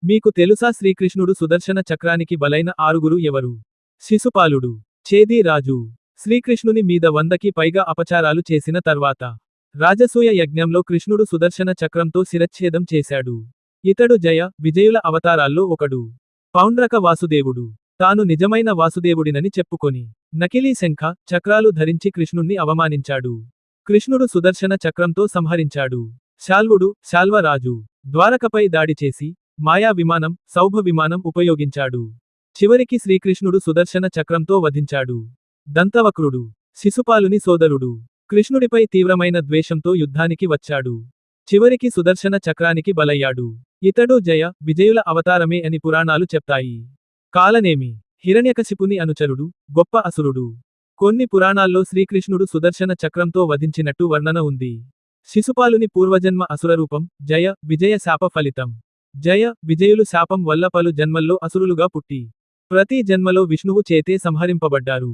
మీకు తెలుసా శ్రీకృష్ణుడు సుదర్శన చక్రానికి బలైన ఆరుగురు ఎవరు? శిశుపాలుడు, చేది రాజు. శ్రీకృష్ణుని మీద 100కి పైగా అపచారాలు చేసిన తర్వాత రాజసూయ యజ్ఞంలో కృష్ణుడు సుదర్శన చక్రంతో శిరచ్ఛేదం చేశాడు. ఇతడు జయ, విజయుల అవతారాల్లో ఒకడు. పౌండ్రక వాసుదేవుడు తాను నిజమైన వాసుదేవుడినని చెప్పుకొని నకిలీ శంఖ, చక్రాలు ధరించి కృష్ణుణ్ణి అవమానించాడు. కృష్ణుడు సుదర్శన చక్రంతో సంహరించాడు. శాల్వుడు, శాల్వరాజు ద్వారకపై దాడి చేసి మాయా విమానం, సౌభ విమానం ఉపయోగించాడు. చివరికి శ్రీకృష్ణుడు సుదర్శన చక్రంతో వధించాడు. దంతవక్రుడు శిశుపాలుని సోదరుడు. కృష్ణుడిపై తీవ్రమైన ద్వేషంతో యుద్ధానికి వచ్చాడు. చివరికి సుదర్శన చక్రానికి బలయ్యాడు. ఇతడు జయ, విజయుల అవతారమే అని పురాణాలు చెప్తాయి. కాలనేమి హిరణ్యకశిపుని అనుచరుడు, గొప్ప అసురుడు. కొన్ని పురాణాల్లో శ్రీకృష్ణుడు సుదర్శన చక్రంతో వధించినట్టు వర్ణన ఉంది. శిశుపాలుని పూర్వజన్మ అసురరూపం, జయ, విజయ శాప ఫలితం. జయ, విజయులు శాపం వల్ల పలు జన్మల్లో అసురులుగా పుట్టి ప్రతి జన్మలో విష్ణువు చేతే సంహరింపబడ్డారు.